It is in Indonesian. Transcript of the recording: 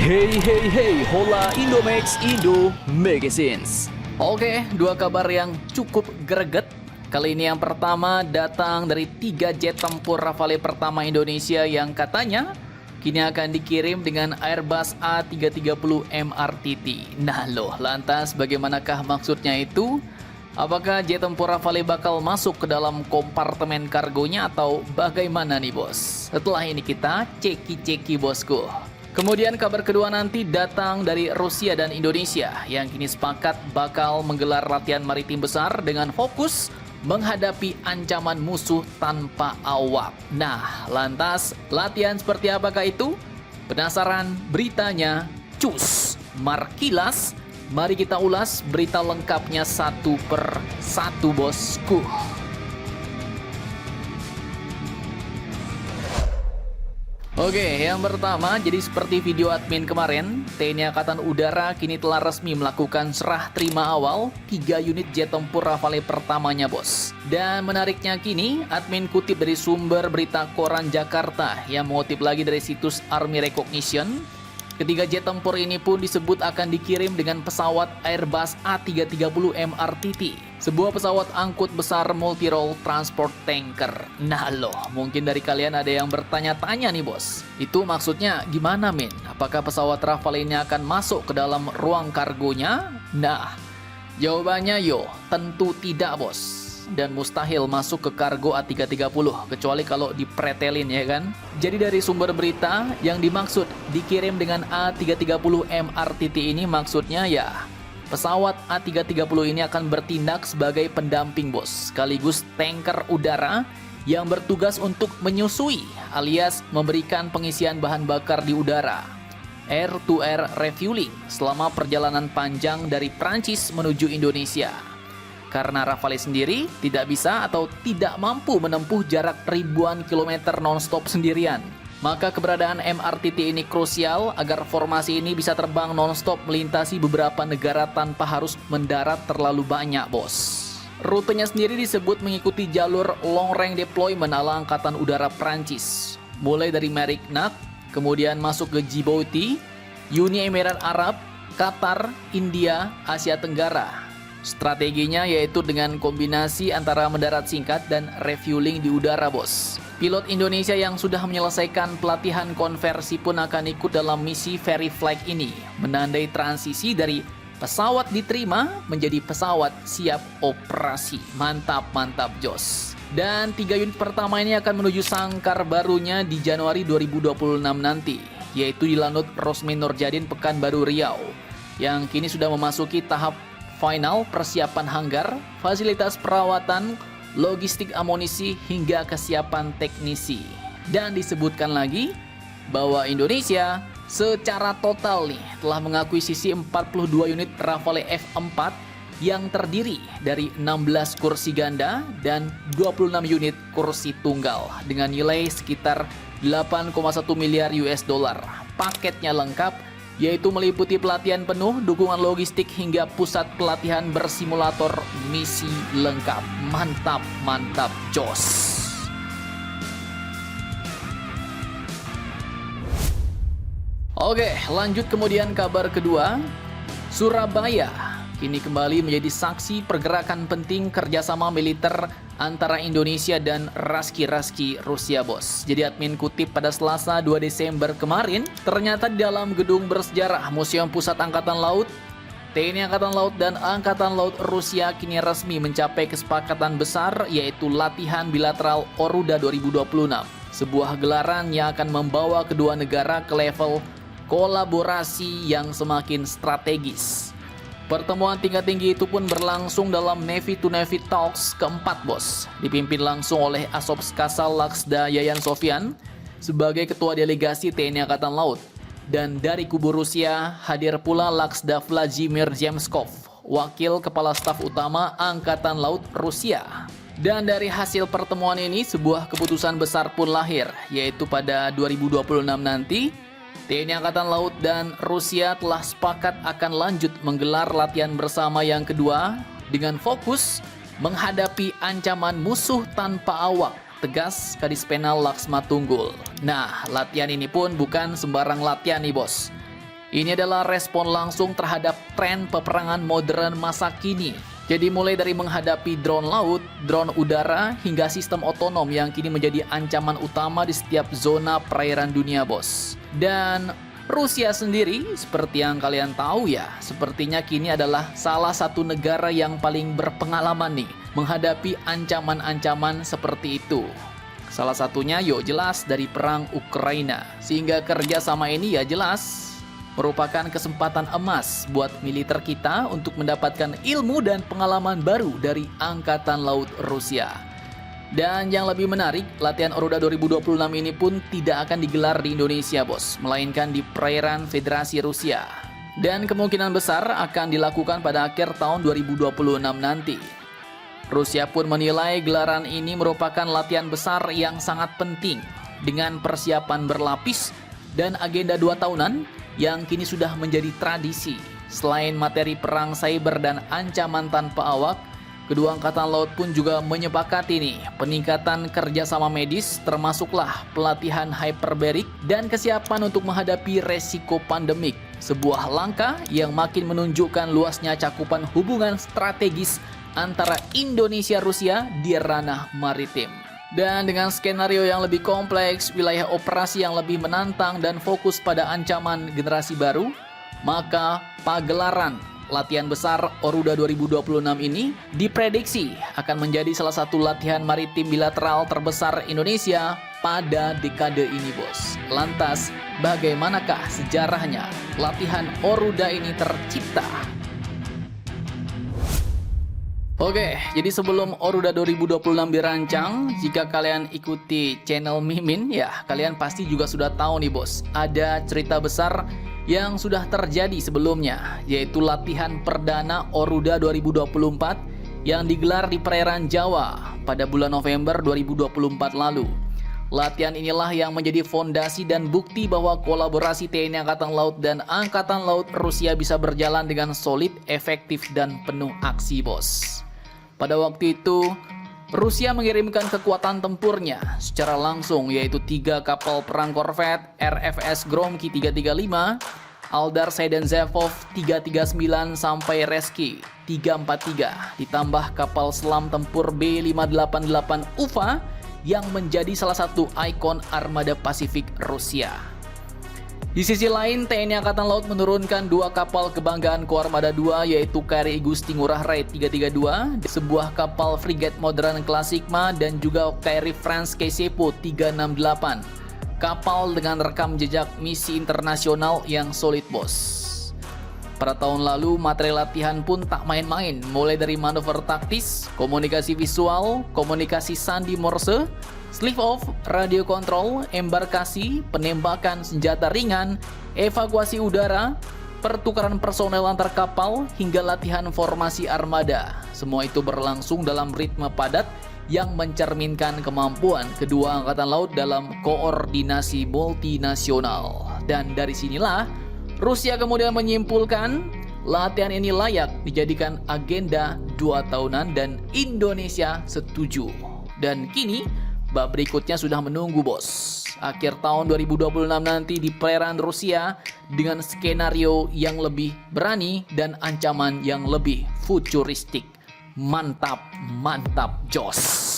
Hey hey hey, hola Indomax Indo Magazines. Oke, dua kabar yang cukup greget. Kali ini yang pertama datang dari 3 jet tempur Rafale pertama Indonesia yang katanya kini akan dikirim dengan Airbus A330 MRTT. Nah loh, lantas bagaimanakah maksudnya itu? Apakah jet tempur Rafale bakal masuk ke dalam kompartemen kargonya atau bagaimana nih bos? Setelah ini kita ceki-ceki bosku. Kemudian kabar kedua nanti datang dari Rusia dan Indonesia yang kini sepakat bakal menggelar latihan maritim besar dengan fokus menghadapi ancaman musuh tanpa awak. Nah, lantas latihan seperti apakah itu? Penasaran beritanya? Cus, Markilas. Mari kita ulas berita lengkapnya satu per satu bosku. Oke, yang pertama, jadi seperti video admin kemarin, TNI Angkatan Udara kini telah resmi melakukan serah terima awal 3 unit jet tempur Rafale pertamanya bos. Dan menariknya kini, admin kutip dari sumber berita Koran Jakarta yang mengutip lagi dari situs Army Recognition. Ketiga jet tempur ini pun disebut akan dikirim dengan pesawat Airbus A330 MRTT, sebuah pesawat angkut besar multi-role transport tanker. Nah loh, mungkin dari kalian ada yang bertanya-tanya nih bos, itu maksudnya gimana men? Apakah pesawat Rafale ini akan masuk ke dalam ruang kargonya? Nah, jawabannya tentu tidak bos. Dan mustahil masuk ke kargo A330 kecuali kalau dipretelin ya kan. Jadi dari sumber berita yang dimaksud dikirim dengan A330 MRTT ini maksudnya ya pesawat A330 ini akan bertindak sebagai pendamping bos, sekaligus tanker udara yang bertugas untuk menyusui alias memberikan pengisian bahan bakar di udara, air-to-air refueling selama perjalanan panjang dari Prancis menuju Indonesia. Karena Rafale sendiri tidak bisa atau tidak mampu menempuh jarak ribuan kilometer non-stop sendirian, maka keberadaan MRTT ini krusial agar formasi ini bisa terbang non-stop melintasi beberapa negara tanpa harus mendarat terlalu banyak bos. Rutenya sendiri disebut mengikuti jalur long range deployment ala Angkatan Udara Prancis, mulai dari Marignac, kemudian masuk ke Djibouti, Uni Emirat Arab, Qatar, India, Asia Tenggara. Strateginya yaitu dengan kombinasi antara mendarat singkat dan refueling di udara bos. Pilot Indonesia yang sudah menyelesaikan pelatihan konversi pun akan ikut dalam misi Ferry Flag ini, menandai transisi dari pesawat diterima menjadi pesawat siap operasi. Mantap, mantap jos. Dan 3 unit pertama ini akan menuju sangkar barunya di Januari 2026 nanti, yaitu di Lanut Rosmi Nurjadin Pekanbaru Riau, yang kini sudah memasuki tahap final persiapan hanggar, fasilitas perawatan, logistik amunisi, hingga kesiapan teknisi. Dan disebutkan lagi bahwa Indonesia secara total nih telah mengakuisisi 42 unit Rafale F4 yang terdiri dari 16 kursi ganda dan 26 unit kursi tunggal dengan nilai sekitar 8,1 miliar US dollar. Paketnya lengkap, yaitu meliputi pelatihan penuh, dukungan logistik, hingga pusat pelatihan bersimulator misi lengkap. Mantap, mantap, jos. Oke, lanjut kemudian kabar kedua. Surabaya kini kembali menjadi saksi pergerakan penting kerjasama militer antara Indonesia dan Raski-Raski Rusia bos. Jadi admin kutip pada Selasa 2 Desember kemarin, ternyata di dalam gedung bersejarah Museum Pusat Angkatan Laut, TNI Angkatan Laut dan Angkatan Laut Rusia kini resmi mencapai kesepakatan besar, yaitu latihan bilateral Oruda 2026. Sebuah gelaran yang akan membawa kedua negara ke level kolaborasi yang semakin strategis. Pertemuan tingkat tinggi itu pun berlangsung dalam Navy to Navy Talks keempat bos, dipimpin langsung oleh Assops Kasal Laksda Yayan Sofian sebagai ketua delegasi TNI Angkatan Laut. Dan dari kubu Rusia hadir pula Laksda Vladimir Zemskov, wakil kepala staf utama Angkatan Laut Rusia. Dan dari hasil pertemuan ini sebuah keputusan besar pun lahir, yaitu pada 2026 nanti TNI Angkatan Laut dan Rusia telah sepakat akan lanjut menggelar latihan bersama yang kedua dengan fokus menghadapi ancaman musuh tanpa awak, tegas Kadispenal Laksma Tunggul. Nah, latihan ini pun bukan sembarang latihan nih bos. Ini adalah respon langsung terhadap tren peperangan modern masa kini. Jadi mulai dari menghadapi drone laut, drone udara, hingga sistem otonom yang kini menjadi ancaman utama di setiap zona perairan dunia, bos. Dan Rusia sendiri, seperti yang kalian tahu ya, sepertinya kini adalah salah satu negara yang paling berpengalaman nih menghadapi ancaman-ancaman seperti itu. Salah satunya jelas dari perang Ukraina. Sehingga kerjasama ini jelas merupakan kesempatan emas buat militer kita untuk mendapatkan ilmu dan pengalaman baru dari Angkatan Laut Rusia. Dan yang lebih menarik, latihan Oruda 2026 ini pun tidak akan digelar di Indonesia, bos, melainkan di perairan Federasi Rusia. Dan kemungkinan besar akan dilakukan pada akhir tahun 2026 nanti. Rusia pun menilai gelaran ini merupakan latihan besar yang sangat penting dengan persiapan berlapis dan agenda 2 tahunan yang kini sudah menjadi tradisi. Selain materi perang cyber dan ancaman tanpa awak, kedua angkatan laut pun juga menyepakati peningkatan kerjasama medis, termasuklah pelatihan hyperbarik dan kesiapan untuk menghadapi resiko pandemik. Sebuah langkah yang makin menunjukkan luasnya cakupan hubungan strategis antara Indonesia-Rusia di ranah maritim. Dan dengan skenario yang lebih kompleks, wilayah operasi yang lebih menantang dan fokus pada ancaman generasi baru, maka pagelaran latihan besar Oruda 2026 ini diprediksi akan menjadi salah satu latihan maritim bilateral terbesar Indonesia pada dekade ini, bos. Lantas, bagaimanakah sejarahnya latihan Oruda ini tercipta? Oke, jadi sebelum Oruda 2026 dirancang, jika kalian ikuti channel Mimin, kalian pasti juga sudah tahu nih, bos. Ada cerita besar yang sudah terjadi sebelumnya, yaitu latihan perdana Oruda 2024 yang digelar di perairan Jawa pada bulan November 2024 lalu. Latihan inilah yang menjadi fondasi dan bukti bahwa kolaborasi TNI Angkatan Laut dan Angkatan Laut Rusia bisa berjalan dengan solid, efektif, dan penuh aksi, bos. Pada waktu itu, Rusia mengirimkan kekuatan tempurnya secara langsung, yaitu 3 kapal perang korvet RFS Gromky 335, Aldar Saidenzevov 339 sampai Reski 343, ditambah kapal selam tempur B588 UFA yang menjadi salah satu ikon armada Pasifik Rusia. Di sisi lain, TNI Angkatan Laut menurunkan 2 kapal kebanggaan Koarmada 2, yaitu KRI Igusti Ngurah Rai 332, sebuah kapal frigat modern kelas Sigma, dan juga KRI Franz Keisepo 368, kapal dengan rekam jejak misi internasional yang solid, bos. Pada tahun lalu, materi latihan pun tak main-main, mulai dari manuver taktis, komunikasi visual, komunikasi sandi morse, sleeve off, radio kontrol, embarkasi, penembakan senjata ringan, evakuasi udara, pertukaran personel antar kapal, hingga latihan formasi armada. Semua itu berlangsung dalam ritme padat yang mencerminkan kemampuan kedua angkatan laut dalam koordinasi multinasional. Dan dari sinilah Rusia kemudian menyimpulkan latihan ini layak dijadikan agenda 2 tahunan dan Indonesia setuju. Dan kini bab berikutnya sudah menunggu, bos. Akhir tahun 2026 nanti di perairan Rusia dengan skenario yang lebih berani dan ancaman yang lebih futuristik. Mantap, mantap, jos.